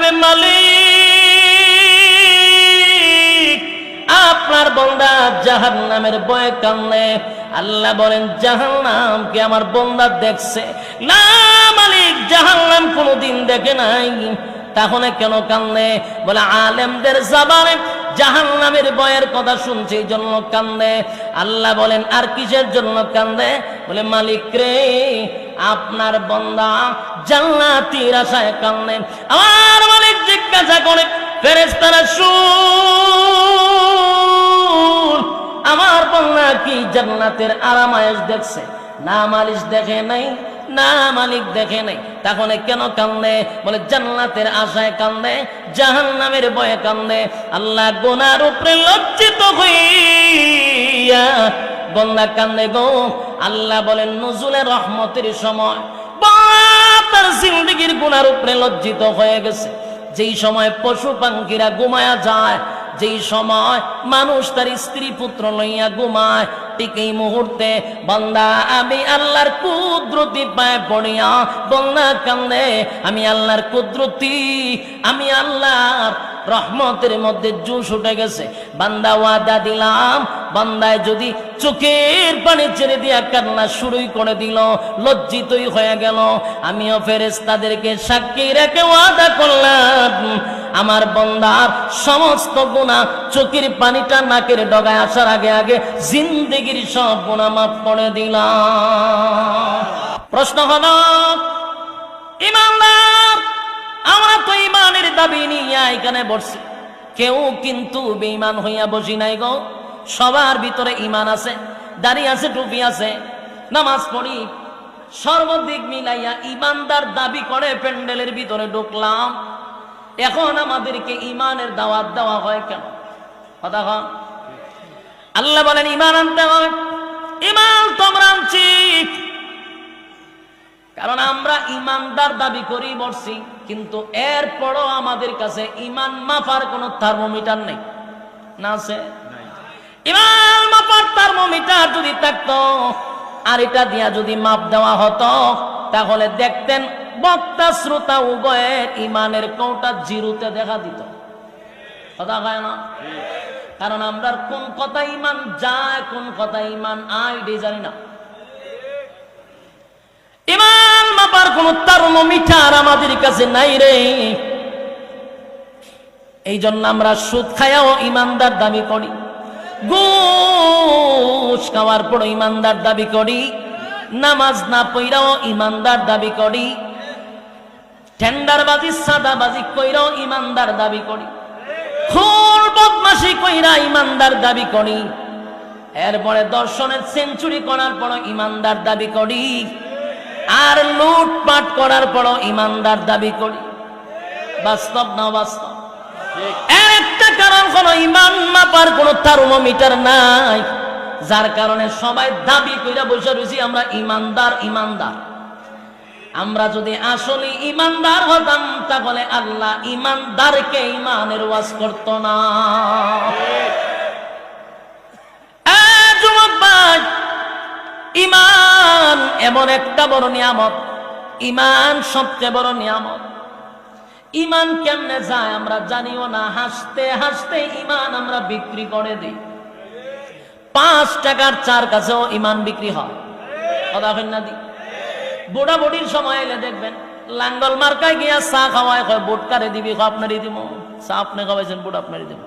বলে মালিক আপনার বান্দা জাহান্নামের ভয়ে কান্দে। আল্লাহ বলেন জাহান্নামকে আমার বান্দা দেখছে? না মালিক, জাহান্নাম কোনোদিন দেখে নাই। তাহলে কেন কান্দে? বলে আলেমদের জবানে জাহান্নামের ভয়ের কথা শুনছে এই জন্য কান্দে। আল্লাহ বলেন আর কিসের জন্য কান্দে? বলে মালিক রে, আপনার বান্দা জান্নাতের আশায় কান্দে। আমার মালিক জিজ্ঞাসা করে ফেরেশতারা, শুন, আমার বান্দা কি জান্নাতের আরামায়েশ দেখছে? না মালিক দেখে নাই। না মালিক দেখে নাই। তাহলে কেন কান্দে? বলে জান্নাতের আশায় কান্দে, জাহান্নামের ভয়ে কান্দে। আল্লাহ গুনার উপরে লজ্জিত হইয়া বান্দা কান্দে গো। আল্লাহ বলেন নজুলে রহমতের সময় তার জিন্দেগির গুনার উপরে লজ্জিত হয়ে গেছে। যেই সময় পশু পাখিরা ঘুমায়া যায়, যেই সময় মানুষ তার স্ত্রী পুত্র লইয়া ঘুমায়, ঠিক এই মুহূর্তে বান্দা আমি আল্লাহর কুদরতি পায়ে পড়িয়া বান্দা কান্দে। আমি আল্লাহর কুদরতি, আমি আল্লাহর রহমতের মধ্যে জোশ উঠে গেছে। বান্দা ওয়াদা দিলাম, বান্দায় যদি চোখের পানি ছেড়ে দিয়া কান্না শুরুই করে দিল, লজ্জিতই হয়ে গেল, আমিও ফেরেশতাদেরকে সাক্ষী রেখে ওয়াদা করলাম আমার বান্দার সমস্ত গুনাহ, চোখের পানিটা নাকের ডগায় আসার আগে আগে জিন্দেগির সব গুনাহ মাফ করে দিলাম। প্রশ্ন হলো, ইমানদার, আমরা তো ইমানের দাবি নিয়ে এখানে বসছি, কেউ কিন্তু বেঈমান হইয়া বসি নাই গো। সবার ভিতরে ইমান আছে, দাড়ি আছে, টুপি আছে, নামাজ পড়ি, সর্বদিক মিলাইয়া ইমানদার দাবি করে প্যান্ডেলের ভিতরে ঢুকলাম। এখন আমাদেরকে ইমানের দাওয়াত দেওয়া হয় কেন? কথা কন। আল্লাহ বলেন ইমান আনতে হয়। ইমান তোমরা আনছি কারণ আমরা ইমানদার দাবি করি বসছি, কিন্তু এরপরও আমাদের কাছে ইমান মাপার কোন থার্মোমিটার নেই। না আছে? ইমান মাপার থার্মোমিটার যদি থাকতো, আর এটা দিয়া যদি মাপ দেওয়া হতো, তাহলে দেখতেন বক্তা শ্রোতা উভয়ের ইমানের কোটা জিরোতে দেখা দিত। কথা হয় না? কারণ আমরা কোন কথা ইমান যায়, কোন কথা ইমান আয় জানি না। ইমান মাপার কোন থার্মোমিটার আমাদের কাছে নাই রে। এই জন্য আমরা সুদ খায়াও ইমানদার দাবি করি, ঘুষ খাওয়ার পর ইমানদার দাবি করি, নামাজ না পড়াও ইমানদার দাবি করি, টেন্ডারবাজি সাদাবাজি কইরাও ইমানদার দাবি করি, খুন বদমাশি কইরা ইমানদার দাবি করি, এরপরে দর্শনের সেঞ্চুরি করার পর ইমানদার দাবি করি, আর লুটপাট করার পর ইমানদার দাবি করি। বাস্তব না বাস্তব? এর একটা কারণ হলো ইমান মাপার কোন থার্মোমিটার নাই, যার কারণে সবাই দাবি কইরা বসে রয়েছি আমরা ইমানদার ইমানদার। আমরা যদি আসলে ইমানদার হতাম, তাহলে আল্লাহ ইমানদারকে ইমানের ওয়াজ করতো না। যুবক ভাই, ইমান এমন একটা বড় নিয়ামত, ইমান সবচেয়ে বড় নিয়ামত। ইমান কেমনে যায় আমরা জানিও না, হাসতে হাসতে ইমান আমরা বিক্রি করে দিই। 5 টাকার চার কাছেও ইমান বিক্রি হয়। কথা হয় না? দি বুড়া বুড়ির সময় এলে দেখবেন লাঙ্গল মার্কায় গিয়া চা খাওয়ায়, বুট কারে দিবি, আপনারই দিব। চা আপনি খাওয়াইছেন, বুট আপনারই দিব।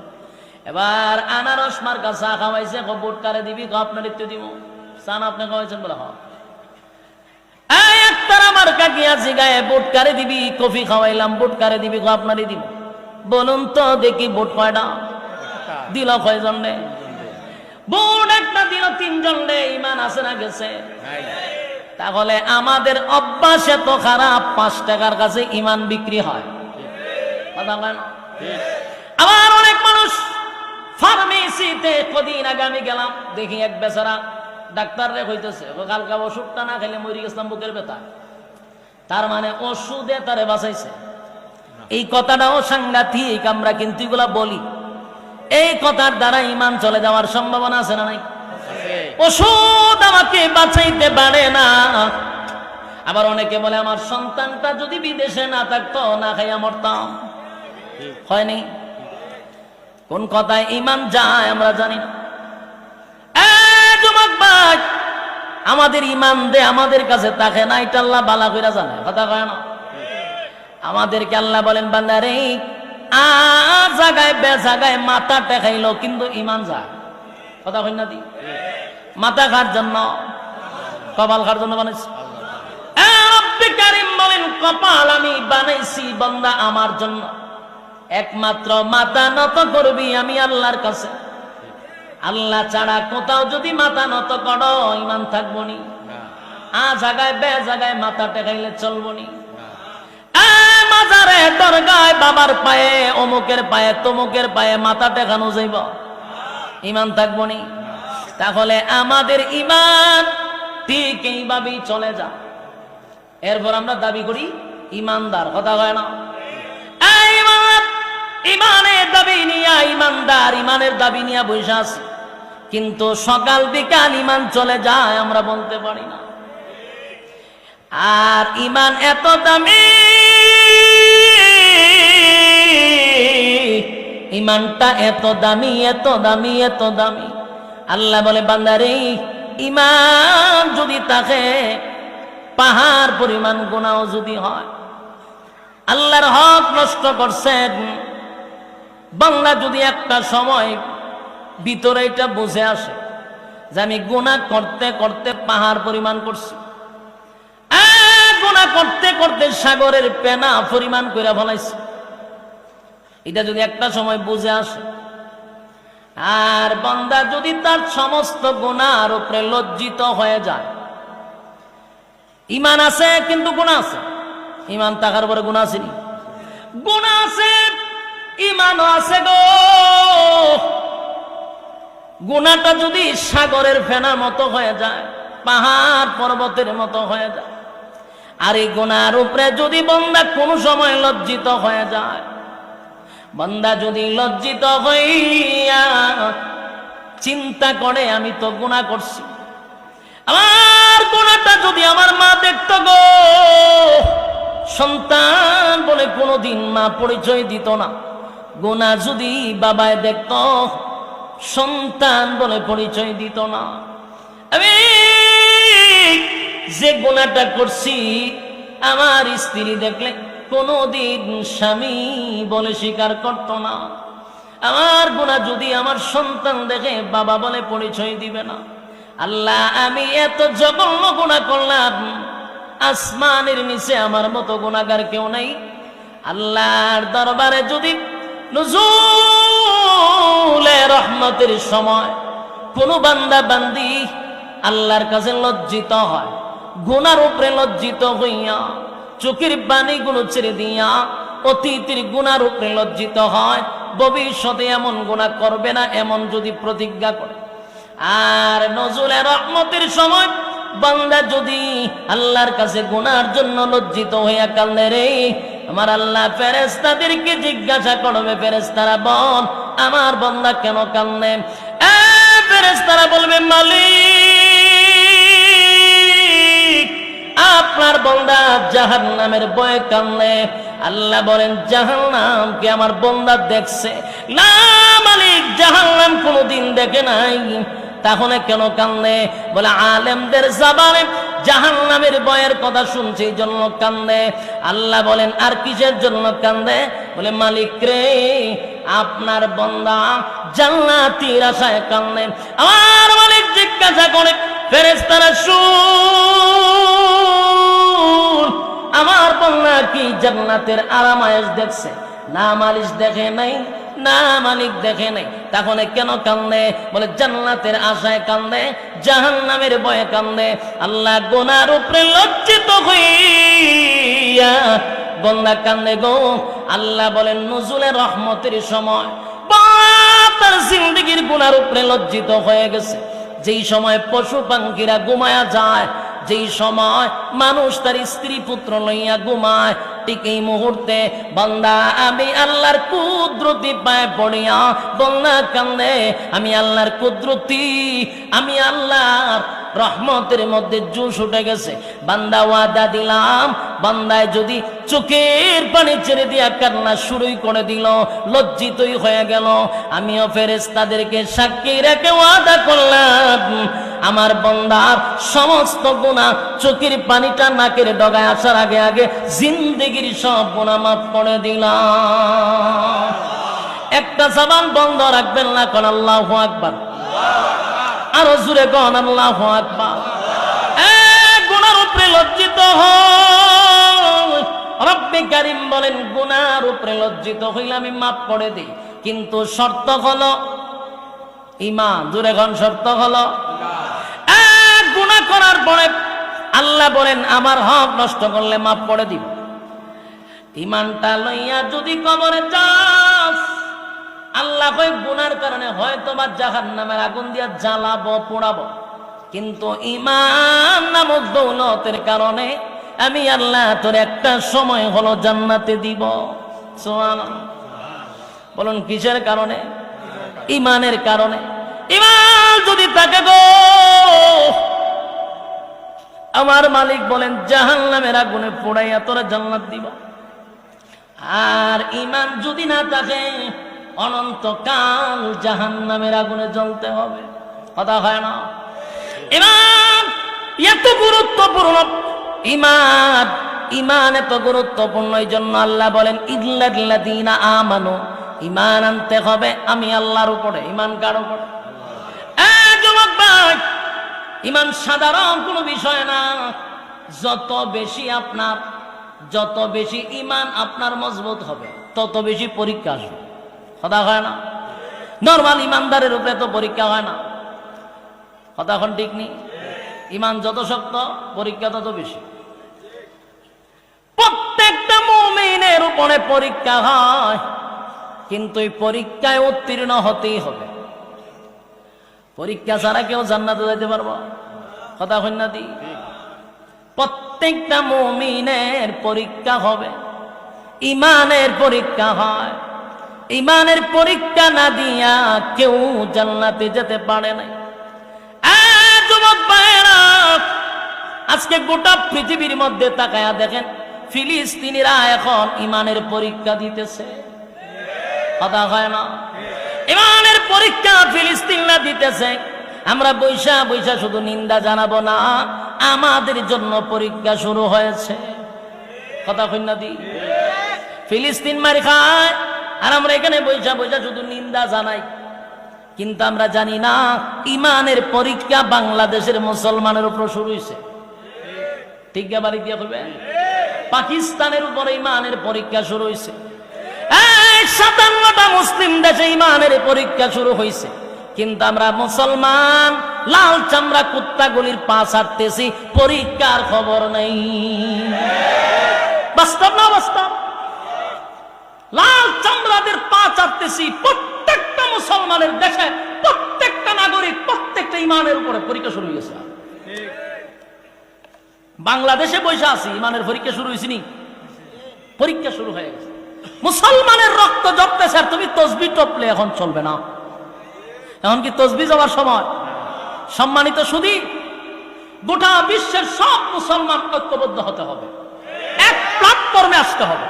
এবার আনারস মার্কা চা খাওয়াইছে, বুট কারে দিবি, আপনারই তো দিব। চা আপনি খাওয়াইছেন বলে হয়। একতারা মার্কা গিয়া জিগায় বুট কারে দিবি, কফি খাওয়াইলাম, বুট কারে দিবি, আপনারই দিব। বলুন তো দেখি বুট কয়টা দিল? কয়জন রে? বুট একটা দিল 3 জন রে। ইমান আছে না গেছে? তাহলে আমাদের অভ্যাস এত খারাপ, 5 টাকার কাছে ইমান বিক্রি হয়। আবার অনেক মানুষ ফার্মেসিতে কদিন আগে আমি গেলাম, দেখি এক বেচারা ডাক্তার রে কইতেছে কালকা ওষুধটা না খেলে মরে গেছিলাম বুকের ব্যথা। তার মানে ওষুধে তারে বাঁচাইছে। এই কথাটাও সাংঘাতিক, আমরা কিন্তু এগুলা বলি। এই কথার দ্বারা ইমান চলে যাওয়ার সম্ভাবনা আছে না নাই? ওষুধ আমাকে বাঁচাইতে পারে না। আবার অনেকে বলে আমার সন্তানটা যদি বিদেশে না থাকতো, না খাইয়া মরতাম। হয়নি? কোন কথায় ইমান যায় আমরা জানি না। যুবক ভাই, আমাদের ইমান দে আমাদের কাছে তাকে না, এটা আল্লাহ বালা কইরা জানে, কথা কয় না? আমাদেরকে আল্লাহ বলেন বান্দারে জায়গায় বে জায়গায় মাথা টেকাইলো কিন্তু ইমান যায়, কথা কই না? দি মাথা খার জন্য, কপাল খার জন্য বানাইছি। রব্বে কারীম বলেন কপাল আমি বানাইছি বান্দা আমার জন্য, একমাত্র মাথা নত করবি আমি আল্লাহর কাছে। আল্লাহ ছাড়া কোথাও যদি মাথা নত করো ইমান থাকবো নি? জায়গায় বে জায়গায় মাথা টেকাইলে চলবো নি? মাজারে দরগায় বাবার পায়ে অমুকের পায়ে তমুকের পায়ে মাথা টেকানো যাইব, ইমান থাকবো নি? তাহলে আমাদের ইমান ঠিক এইভাবেই চলে যায়। এরপর আমরা দাবি করি ইমানদার, কথা হয় না? ইমানের দাবি নিয়া ইমানদার, ইমানের দাবি নিয়া বসে আছি, কিন্তু সকাল বিকাল ইমান চলে যায় আমরা বলতে পারি না। আর ইমান এত দামি, ইমানটা এত দামি এত দামি এত দামি। আল্লাহ বলে বান্দারে ইমান যদি থাকে পাহাড় পরিমাণ গুনাহ যদি হয়, আল্লাহর হক নষ্ট করছেন, বাংলা যদি একটা সময় ভিতরে এটা বুঝে আসে যে আমি গুনাহ করতে করতে পাহাড় পরিমাণ করছি, গুনাহ করতে করতে সাগরের পেনা পরিমাণ করে ফলাইছি, এটা যদি একটা সময় বুঝে আসে, আর বান্দা যদি তার সমস্ত গুনাহর উপরে লজ্জিত হয়ে যায়, ইমান আছে কিন্তু গুনাহ আছে, ইমান থাকার পরে গুনাহ আছে নি? গুনাহ আছে, ইমানও আছে গো। গুনাহটা যদি সাগরের ফেনার মতো হয়ে যায়, পাহাড় পর্বতের মতো হয়ে যায়, আর এই গুনাহর উপরে যদি বান্দা কোনো সময় লজ্জিত হয়ে যায়, বান্দা যদি লজ্জিত হইয়া চিন্তা করে আমি তো গুনাহ করছি, আমার গুনাহটা যদি আমার মা দেখতো গো, সন্তান বলে কোনোদিন মা পরিচয় দিত না, গুনাহ যদি বাবায় দেখত সন্তান বলে পরিচয় দিত না। আমি যে গুনাহটা করছি আমার স্ত্রী দেখলে কোনোদিন স্বামী বলে স্বীকার করত না, আমার গুনাহ যদি আমার সন্তান দেখে বাবা বলে পরিচয় দিবে না। আল্লাহ আমি এত জঘন্য গুনাহ করলাম, আসমানের নিচে আমার মতো গুনাহগার কেউ নাই। আল্লাহর দরবারে যদি নুজুলে রহমতের সময় কোন বান্দা বান্দি আল্লাহর কাছে লজ্জিত হয়, গুনার উপরে লজ্জিত হইয়া চোখের পানিগুলো ছেড়ে দিয়া অতীতের গুনার উপরে লজ্জিত হয়, ভবিষ্যতে এমন গুনাহ করবে না এমন যদি প্রতিজ্ঞা করে, আর নজুলে রহমতের সময় বান্দা যদি আল্লাহর কাছে গুনার জন্য লজ্জিত হইয়া কান্দে রে, আমার আল্লাহ ফেরেশতাদেরকে জিজ্ঞাসা করবে, ফেরেশতারা বল আমার বান্দা কেন কান্দে? ফেরেশতারা বলবে মালিক আপনার বান্দা জাহান্নামের ভয়ে কান্দে। আল্লাহ বলেন জাহান্নাম কি আমার বান্দা দেখছে? না মালিক, জাহান্নাম কোনোদিন দেখে নাই, তাহলে কেন কান্দে? বলে আলেমদের জবানে জাহান্নামের ভয়ের কথা শুনছে এই জন্য কান্দে। আল্লাহ বলেন আর কিসের জন্য কান্দে? বলে মালিক রে আপনার বান্দা জান্নাতের আশায় কান্দে। আমার মালিক জিজ্ঞাসা করে ফেরেশতারা শুন আমার বান্দা কি জান্নাতের আরামায়েশ দেখছে? না মালিক দেখে নাই, না মালিক দেখে নাই, তাহলে কেন কান্দে? বলে জান্নাতের আশায় কান্দে, জাহান্নামের ভয়ে কান্দে। আল্লাহ গুনার উপরে লজ্জিত হইয়া বান্দা কান্দে গো। আল্লাহ বলেন নুজুলে রহমতের সময় তার জিন্দেগির গুনার উপরে লজ্জিত হয়ে গেছে, যেই সময় পশু পাখিরা ঘুমায়া যায়, যেই সময় মানুষ তার স্ত্রী পুত্র লইয়া ঘুমায়, ঠিক এই মুহূর্তে বান্দা আমি আল্লাহর কুদরতি পায়ে পড়িয়া বন্যা কান্দে, আমি আল্লাহর কুদরতি, আমি আল্লাহর রহমতের মধ্যে জোশ উঠে গেছে। বান্দা ওয়াদা দিলাম, বান্দায় যদি চোখের পানি ছেড়ে দিয়া কান্না শুরুই করে দিল, লজ্জিতই হয়ে গেল, আমিও ফেরেশতাদেরকে সাক্ষী রেখে ওয়াদা করলাম আমার বান্দার সমস্ত গুনাহ চোখের পানিটা নাকের ডগায় আসার আগে আগে জিন্দেগির সব গুনাহ মাফ করে দিলাম। একটা জবান বন্ধ রাখবেন না, কোন আল্লাহু আকবার, আরো জোরে কোন আল্লাহু আকবার। গুনার উপরে লজ্জিত হয়, রব্বে কারীম বলেন গুনার উপরে লজ্জিত হইলে আমি মাফ করে দিই, কিন্তু শর্ত হলো ঈমান। জোরে কোন শর্ত হলো গুনাহ করার পরে আল্লাহ বলেন আমার হক নষ্ট করলে মাফ করে দিব। ঈমানটা লইয়া যদি কবরে যাস, আল্লাহ কয় গুনার কারণে হয়তো বা জাহান্নামের আগুন দিয়া জ্বালাবো পোড়াবো, কিন্তু ঈমান নামক দৌলতের কারণে আমি আল্লাহ তোর একটা সময় হলো জান্নাতে দিব। সুবহানাল্লাহ। বলুন কিসের কারণে? ঈমানের কারণে। ঈমান যদি থাকে গো, আমার মালিক বলেন জাহান্নামের আগুনে পোড়াইয়া তোরা জান্নাত দিব। আর ঈমান যদি না থাকে অনন্তকাল জাহান্নামের আগুনে জ্বলতে হবে। কথা হয় না? ঈমান এত গুরুত্বপূর্ণ, ঈমান ঈমান এত গুরুত্বপূর্ণ, এই জন্য আল্লাহ বলেন ইল্লাল্লাযীনা আমানু, ঈমান আনতে হবে আমি আল্লাহর উপরে। ঈমান কার উপরে? যুবক ভাই, ঈমান সাধারণ কোনো বিষয় না। যত বেশি ঈমান আপনার মজবুত হবে, তত বেশি পরীক্ষা আসবে। কথা হয় না? নরমাল ইমানদারের উপরে তো পরীক্ষা হয় না। কথা এখন ঠিক নেই। ঈমান যত শক্ত, পরীক্ষা তত বেশি। প্রত্যেকটা মুমিনের উপরে পরীক্ষা হয়, কিন্তু এই পরীক্ষায় উত্তীর্ণ হতেই হবে। পরীক্ষা ছাড়া কেউ জান্নাতে যেতে পারবো? কথা হয় না দি? প্রত্যেকটা মুমিনের পরীক্ষা হবে, ঈমানের পরীক্ষা হয়। ঈমানের পরীক্ষা না দিয়া কেউ জান্নাতে যেতে পারে না। যুবক ভাইরা, আজকে গোটা পৃথিবীর মধ্যে তাকায়া দেখেন, ফিলিস্তিনিরা এখন ঈমানের পরীক্ষা দিতেছে। কথা হয় না? ঈমানের পরীক্ষা ফিলিস্তিনরা দিতেছে। আমরা বৈশা বৈশা শুধু নিন্দা জানাবো না, আমাদের জন্য পরীক্ষা শুরু হয়েছে। কথা কই না দি? ফিলিস্তিন মারি খায়, আর আমরা এখানে বৈশা বৈশা শুধু নিন্দা জানাই, কিন্তু আমরা জানি না ঈমানের পরীক্ষা বাংলাদেশের মুসলমানের উপর শুরু হয়েছে। ঠিক বাড়ি দিয়ে বলবে পাকিস্তানের উপরে ঈমানের পরীক্ষা শুরু হয়েছে। 57টা মুসলিম দেশে ঈমানের পরীক্ষা শুরু হয়েছে, কিন্তু আমরা মুসলমান লাল চামড়া কুত্তাগুলির পা ছাড়তেছি, পরীক্ষার খবর নেই। বাস্তব না বাস্তব? লাল চামড়াদের পা চাটতেছি প্রত্যেকটা মুসলমানের দেশে, প্রত্যেকটা নাগরিক, প্রত্যেকটা ঈমানের উপরে পরীক্ষা শুরু হয়েছে। বাংলাদেশে বসে আছি, ঈমানের পরীক্ষা শুরু হয়েছে নি? পরীক্ষা শুরু হয়ে গেছে। মুসলমানের রক্ত জপতেছে, আর তুমি তসবিহ টপলে এখন চলবে না। এখন কি তসবিহ যাওয়ার সময়? সম্মানিত সুধী, গোটা বিশ্বের সব মুসলমান ঐক্যবদ্ধ হতে হবে, এক প্ল্যাটফর্মে আসতে হবে।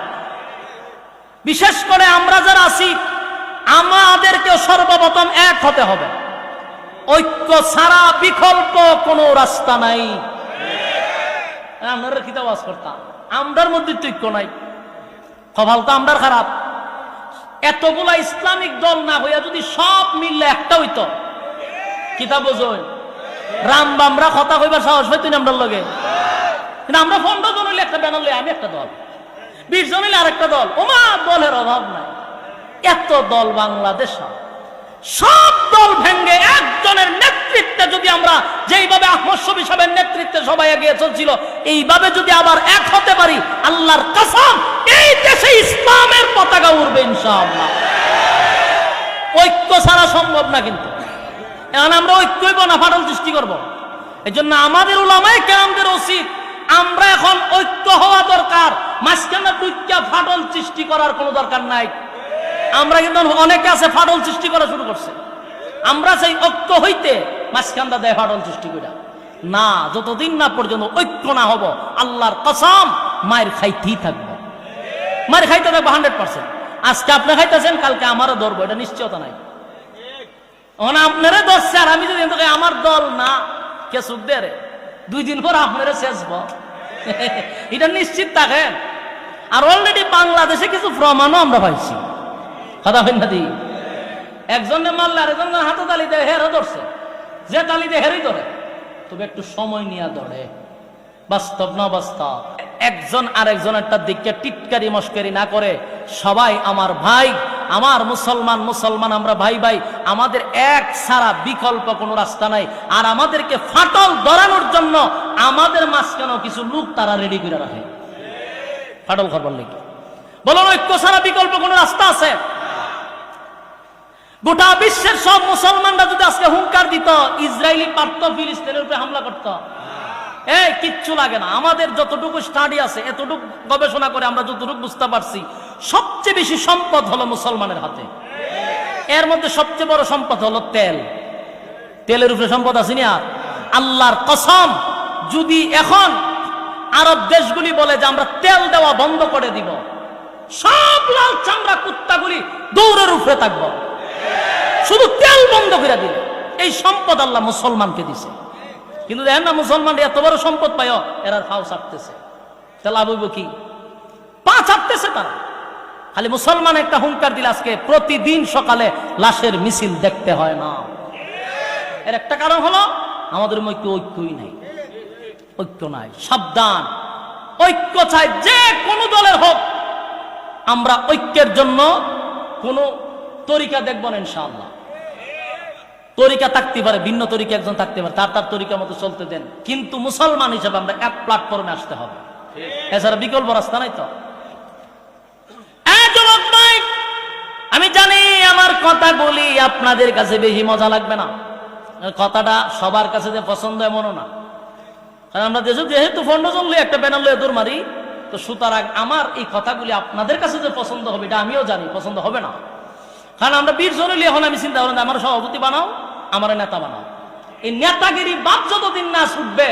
বিশেষ করে আমরা যারা আছি, আমাদেরকে সর্বপ্রথম এক হতে হবে। ঐক্য ছাড়া বিকল্প কোনো রাস্তা নাই। আপনারা কি আওয়াজ করতাম? আমরার মধ্যে তো ঐক্য নাই, কপাল তো আমরার খারাপ। এতগুলা ইসলামিক দল না হইয়া যদি সব মিললে একটা হইতো, কিতাব বোঝই রামবামরা কথা কইবার সাহস পাইতো না আমরার লগে। কিন্তু আমরা 15 জন হইলে একটা ব্যানার লই, আমি একটা দল, 20 জন হইলে আরেকটা দল। ওমা দলের অভাব নাই, এত দল বাংলাদেশ। সব দল ভেঙ্গে একজনের নেতৃত্বে যদি আমরা যেইভাবে আহমদ শফী সাহেবের নেতৃত্বে সবাই এগিয়ে চলছিল, এইভাবে যদি আবার এক হতে পারি, আল্লাহর কসম এই দেশে ইসলামের পতাকা উড়বে ইনশাআল্লাহ। ঐক্য ছাড়া সম্ভব না। কিন্তু এখন আমরা ঐক্যই না ফাটল সৃষ্টি করব। এই জন্য আমাদের উলামায়ে কেরামদের উচিত আমরা এখন ঐক্য হওয়া দরকার, মাঝখানে দুইটা ফাটল সৃষ্টি করার কোনো দরকার নাই। আমরা কিন্তু অনেকে আছে ফাটল সৃষ্টি করা শুরু করছে, আমরা সেই ঐক্য হইতে মাঝখানটা দেয় ফাটল সৃষ্টি করা না। যতদিন না পর্যন্ত ঐক্য না হব, আল্লাহর কসম মায়ের খাইতেই থাকবো, মায়ের খাইতে থাকবো 100%। আজকে আপনি খাইতেছেন, কালকে আমারও ধরবো, এটা নিশ্চয়তা নাই। আপনারা ধরছে আর আমি যদি আমার দল না কে সুখ দে রে, 2 দিন পর আপনারা শেষব, এটা নিশ্চিত থাকেন। আর অলরেডি বাংলাদেশে কিছু প্রমাণও আমরা পাইছি, কথা হয় না দি। একজনে মারলে আরেকজন হাতে তালি দেয়, হেরও ধরছে, যে তালি দেয় হেরই ধরে, তবে একটু সময় নিয়ে ধরে। বাস্তব না বাস্তব, একজন আরেকজনেরটা দিকে টিটকারি মস্কারি না করে সবাই আমার ভাই, আমার মুসলমান মুসলমান, আমরা ভাই ভাই, আমাদের এক ছাড়া বিকল্প কোনো রাস্তা নাই। আর আমাদেরকে ফাটল ধরানোর জন্য আমাদের মাঝখানেও কিছু লোক তারা রেডি করে রাখে ফাটল করবার লেগে। বলুন ঐক্য ছাড়া বিকল্প কোনো রাস্তা আছে? গোটা বিশ্বের সব মুসলমানরা যদি আজকে হুঙ্কার দিত, ইসরায়েলি পারত ফিলিস্তিনের উপরে হামলা করত, কিচ্ছু লাগে না। আমাদের যতটুকু স্টাডি আছে, এতটুকু গবেষণা করে আমরা যতটুকু বুঝতে পারছি, সবচেয়ে বেশি সম্পদ হলো মুসলমানের হাতে। এর মধ্যে সবচেয়ে বড় সম্পদ হলো তেল। তেলের উপরে সম্পদ আছে না? আল্লাহর কসম, যদি এখন আরব দেশগুলি বলে যে আমরা তেল দেওয়া বন্ধ করে দিব, সব লাল চামড়া কুত্তাগুলি দৌড়ের উপরে থাকবো, শুধু তেল বন্ধ করে দিলে। এই সম্পদ আল্লাহ মুসলমানকে দিছে। কিন্তু দেখেন না, মুসলমান এত বড় সম্পদ পায়, এরা ফাও ছাড়তেছে, তাহলে লাভ হইব কি? পা ছাড়তেছে তারা। খালি মুসলমান একটা হুঙ্কার দিলে আজকে প্রতিদিন সকালে লাশের মিছিল দেখতে হয় না। এর একটা কারণ হলো আমাদের মধ্যে ঐক্যই নাই, ঐক্য নাই। সাবধান, ঐক্য চাই যে কোনো দলের হোক। আমরা ঐক্যের জন্য কোনো তরিকা দেখব না ইনশাআল্লাহ। তরিকা থাকতে পারে, ভিন্ন তরিকা একজন থাকতে পারে, তার তার তরিকার মতো চলতে দেন, কিন্তু মুসলমান হিসেবে আমরা এক প্ল্যাটফর্মে আসতে হবে, এছাড়া বিকল্প রাস্তা নাই। তো আমি জানি আমার কথা বলি আপনাদের কাছে বেশি মজা লাগবে না, কথাটা সবার কাছে যে পছন্দ এমনও না। কারণ আমরা দেশে যেহেতু ফন্ড চললে একটা ব্যানার লয়ে দৌড় মারি, তো সুতরাং আমার এই কথাগুলি আপনাদের কাছে যে পছন্দ হবে এটা আমিও জানি পছন্দ হবে না। কারণ আমরা 20 জন হলে এখন আমি চিন্তা করেন আমার সভাপতি বানাও, আমার নেতা বানাও। এই নেতাগিরি বাপ যতদিন না ছুটবে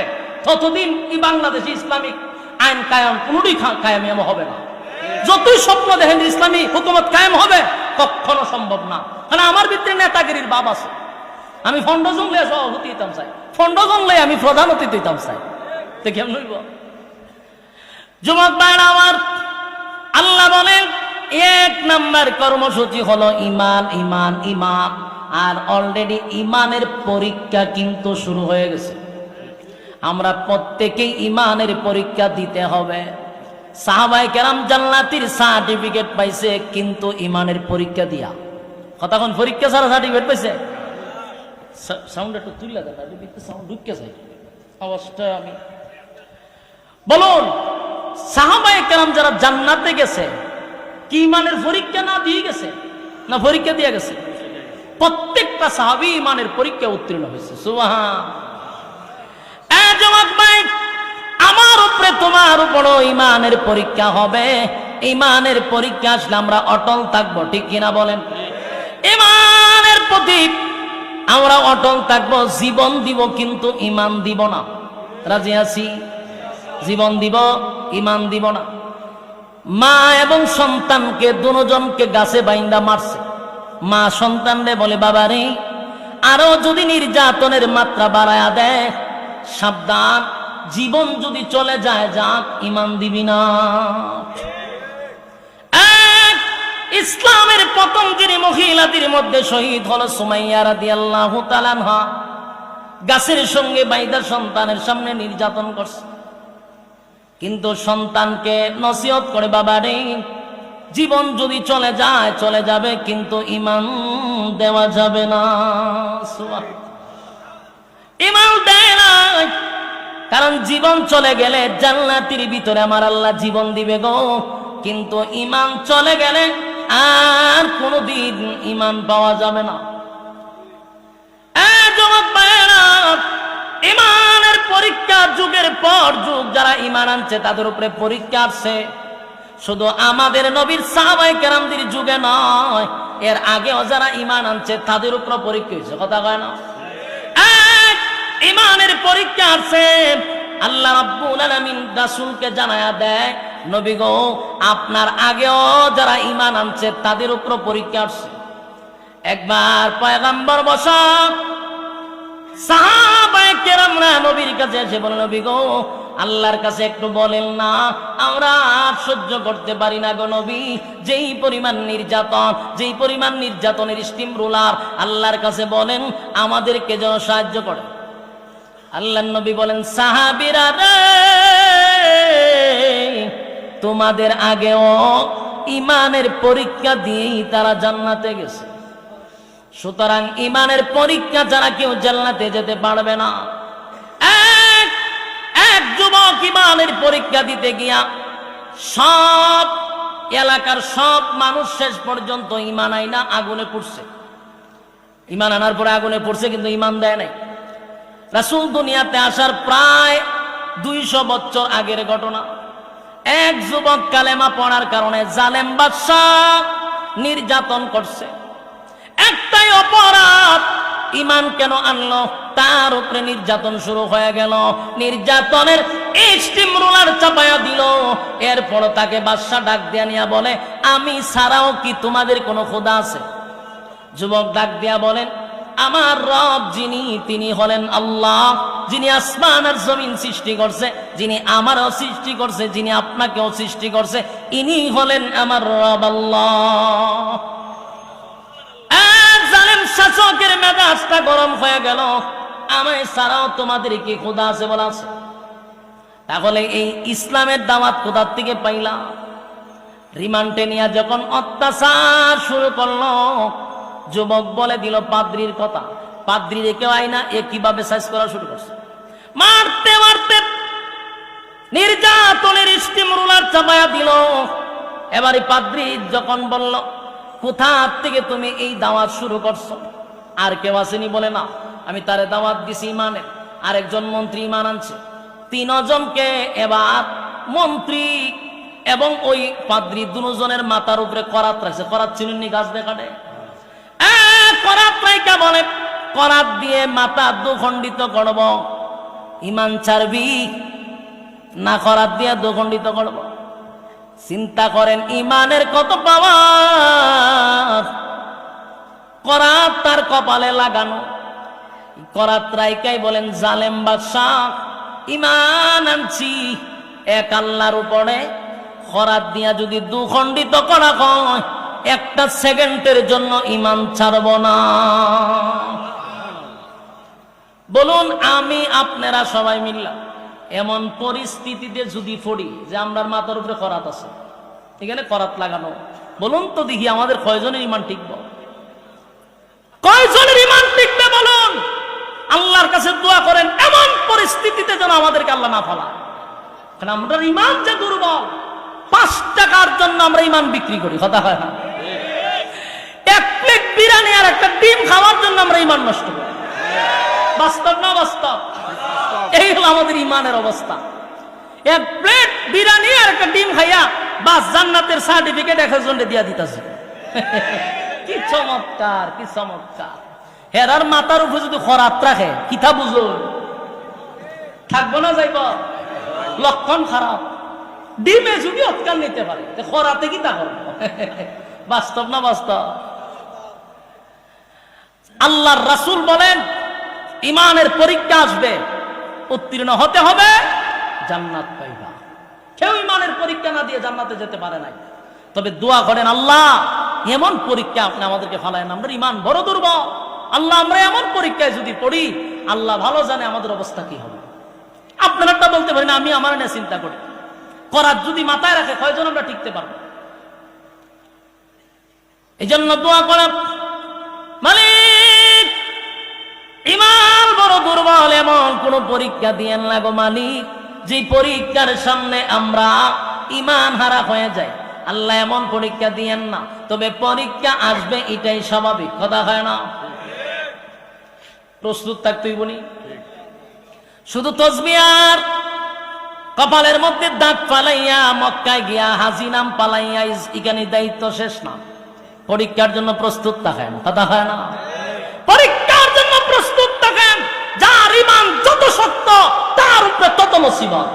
ততদিন এই বাংলাদেশে ইসলামিক আইন কায়েম কোনোটাই কায়েম হবে না। যতই স্বপ্ন দেখেন ইসলামী হুকুমত কায়েম হবে, কখনো সম্ভব না। কারণ আমার ভিতরে নেতাগিরির বাপ আছে। আমি ফন্ড জংলে সভাপতি হইতাম চাই, ফন্ড জংলে আমি প্রধান অতিথি হইতাম চাই, তো কেমন হইব? যুবক ভাইরা আমার, আল্লাহ বলেন 1 নাম্বার কর্মসূচি হলো ইমান, ইমান, ইমান। আর অলরেডি ইমানের পরীক্ষা কিন্তু শুরু হয়ে গেছে। আমরা প্রত্যেকেই ইমানের পরীক্ষা দিতে হবে। সাহাবায়ে কেরাম জান্নাতের সার্টিফিকেট পাইছে কিন্তু ইমানের পরীক্ষা দিয়া। কতক্ষণ পরীক্ষা ছাড়া সার্টিফিকেট পাইছে? সাউন্ড একটু তুলে দেন, সাউন্ড ঢুকে যায় আওয়াজটা। আমি বলুন, সাহাবায়ে কেরাম যারা জান্নাতে গেছে কি ইমানের পরীক্ষা না দিয়ে গেছে? না পরীক্ষা দিয়ে গেছে? প্রত্যেকটা সাহাবী ইমানের পরীক্ষা উত্তীর্ণ হয়েছে। সুবহান। আমার উপরে তোমার উপরও ইমানের পরীক্ষা হবে। ইমানের পরীক্ষা আসলে আমরা অটল থাকবো, ঠিক কিনা বলেন? ইমানের প্রতি আমরা অটল থাকবো, জীবন দিব কিন্তু ইমান দিব না। রাজি আছি? জীবন দিব, ইমান দিব না। মা এবং সন্তানকে দুজনকে গাছে বাইন্দা মারছে। মা সন্তানরে বলে, বাবা রে, আরো যদি নির্যাতনের মাত্রা বাড়ায়া দেয়, সাবধান, জীবন যদি চলে যায় যাক, ইমান দিবি না। ইসলামের প্রথম যিনি মহিলাদের মধ্যে শহীদ হলো সুমাইয়া রাদিয়াল্লাহু তাআলা আনহা। গাছের সঙ্গে বাইদা সন্তানের সামনে নির্যাতন করছে, কিন্তু সন্তানকে নসিহত করে, বাবা রে, জীবন যদি চলে যায় চলে যাবে, কিন্তু ইমান দেওয়া যাবে না। ইমান দেয় না, কারণ জীবন চলে গেলে জান্নাতের ভিতরে আমার আল্লাহ জীবন দিবে গো, কিন্তু ইমান চলে গেলে আর কোনদিন ইমান পাওয়া যাবে না। ইমানের পরীক্ষা যুগের পর যুগ যারা ঈমান আনছে তাদের উপরে পরীক্ষা আসছে। শুধু আমাদের নবীর সাহাবায়ে কেরামদের যুগে নয়, এর আগেও যারা ঈমান আনছে তাদের উপর পরীক্ষা হয়েছে। কথা কয় না? এক ঈমানের পরীক্ষা আসছে। আল্লাহ রাব্বুল আলামিন রাসূলকে জানায়া দেয়, নবী গো, আপনার আগেও যারা ঈমান আনছে তাদের উপর পরীক্ষা আসছে। একবার পয়গম্বর বসা সাহাবায়ে কেরামরা নবীর কাছে এসে বলে, নবী গো, আল্লাহর কাছে একটু বলেন না, আমরা আর সহ্য করতে পারি না গো নবী। যেই পরিমাণ নির্যাতনের স্টিম রোলার, আল্লাহর কাছে বলেন আমাদেরকে যেন সাহায্য করে। আল্লাহর নবী বলেন, সাহাবীরা রে, তোমাদের আগেও ঈমানের পরীক্ষা দিয়েই তারা জান্নাতে গেছে। সুতরাং ঈমানের পরীক্ষা ছাড়া কেউ জান্নাতে যেতে পারবে না। এক যুবক ঈমানের পরীক্ষা দিতে গিয়া সব এলাকার সব মানুষ শেষ পর্যন্ত ঈমান আইনা আগুনে পড়ছে। ঈমান আনার পরে আগুনে পড়ছে, কিন্তু ঈমান দেয় নাই। রাসূল দুনিয়াতে আসার প্রায় 200 বছর আগের ঘটনা। এক যুবক কালেমা পড়ার কারণে জালেম বাদশাহ নির্যাতন করছে। একটাই অপরাধ, ঈমান কেন আনলো, তার উপরে নির্যাতন শুরু হয়ে গেল। নির্যাতনের স্টিম রোলার চাপায়া দিল। এরপর তাকে বাদশা ডাক দিয়া নিয়া বলে, আমি ছাড়াও কি তোমাদের কোনো খোদা আছে? যুবক ডাক দিয়া বলেন, আমার রব যিনি, তিনি হলেন আল্লাহ, যিনি আসমান আর জমিন সৃষ্টি করছে, যিনি আমারও সৃষ্টি করছে, যিনি আপনাকেও সৃষ্টি করছে, ইনি হলেন আমার রব আল্লাহ। জালেম শাসকের মেজাজটা গরম হয়ে গেল, আমায় ছাড়াও তোমাদের কি খোদা আছে বলা আছে? তাহলে এই ইসলামের দাওয়াত কোথার থেকে পাইলাম? রিমান্ডে নিয়ে যখন অত্যাচার শুরু করলো, যুবক বলে দিল পাদ্রির কথা। পাদ্রি কেউ আইনা এ কিভাবে সাইজ করা শুরু করছে, মারতে মারতে নির্যাতনের স্টিম রোলার চাপায়া দিল। এবারে পাদ্রি যখন বলল, কোথা থেকে তুমি এই দাওয়াত শুরু করছো? আর কেউ আসেনি? বলে না, আমি তারে দাওয়াত দিছি ঈমানের। আরেকজন মন্ত্রী ঈমান আনছে। 3 জনকে এবার মন্ত্রী এবং ওই পাদ্রি দুজনের মাথার উপরে করাত রাখছে। করাত চিনুননি, গাছ দেখানে করাত রাইকা বলে, করাত দিয়ে মাথা দুখণ্ডিত করব। ঈমান ছাড়বি না করাত দিয়ে দুখণ্ডিত করব? চিন্তা করেন ঈমানের কত পাওয়ার। করাত তার কপালে লাগানো। করাত রাইকাই বলেন, জালেম বাদশাহ, ঈমান আনছি এক আল্লাহর উপরে, করাত দিয়া যদি দুখণ্ডিত করা হয়, একটা সেকেন্ডের জন্য ঈমান ছাড়ব না। বলুন, আমি আপনারা সবাই মিললাম এমন পরিস্থিতিতে যদি পড়ি যে আমরা মাথার উপরে করাত আছে, এখানে করাত লাগানো, বলুন তো দেখি আমাদের কয়জনের ঈমান টিকবে? কয়জনের ঈমান টিকবে বলুন? আল্লাহর কাছে দোয়া করেন এমন পরিস্থিতিতে যেন আমাদেরকে আল্লাহ না ফেলায়। কারণ আমরা ঈমান যে দুর্বল, 5 টাকার জন্য আমরা ঈমান বিক্রি করি। কথা হয় না? 1 প্লেট বিরিয়ানি আর একটা ডিম খাওয়ার জন্য আমরা ঈমান নষ্ট করি। বাস্তব না বাস্তব? এই হলো আমাদের ঈমানের অবস্থা। 1 প্লেট বিরিয়ানি আর একটা ডিম খাইয়া বাস জান্নাতের সার্টিফিকেট একজনকে দিয়া দিতেছে। কি চমৎকার, কি চমৎকার! হেরার মাথার উপরে যদি খরাত রাখে, কিতা বুঝুন, থাকবো না যাইব? লক্ষণ খারাপ। ডিমে যদি অৎকাল নিতে পারে, খরাতে কি তা করবো? বাস্তব না বাস্তব? আল্লাহর রাসূল বলেন, ঈমানের পরীক্ষা আসবে, উত্তীর্ণ হতে হবে, জান্নাত পাইবা। কেউ ঈমানের পরীক্ষা না দিয়ে জান্নাতে যেতে পারে নাই। তবে দোয়া করেন, আল্লাহ এমন পরীক্ষা আপনি আমাদেরকে ফেলায় না, আমরা ঈমান বড় দুর্বল। আল্লাহ, আমরা এমন পরীক্ষায় যদি পড়ি, আল্লাহ ভালো জানে আমাদের অবস্থা কি হবে। আপনারটা বলতে পারি না, আমি আমার নিয়ে চিন্তা করি। করাত যদি মাথায় রাখে, কয়জন আমরা টিকতে পারবো? এই জন্য দোয়া করা, মালিক ঈমান বড় দুর্বল, এমন কোন পরীক্ষা দিয়েন না গো মালিক, যে পরীক্ষার সামনে আমরা ঈমান হারা হয়ে যাই। আল্লাহ এমন পরীক্ষা দিয়েন না। তবে পরীক্ষা আসবে, এটাই স্বাভাবিক। কথা হয় না? প্রস্তুত থাকতেই বলি। শুধু তসবিহ আর কপালের মধ্যে দাগ ফালাইয়া মক্কায় গিয়া হাজি নাম পালাইয়া এখানে দায়িত্ব শেষ না। পরীক্ষার জন্য প্রস্তুত থাকেন, কথা হয় না? পরীক্ষার জন্য প্রস্তুত থাকেন। যার ঈমান যত শক্ত তার উপরে তত মুসিবত।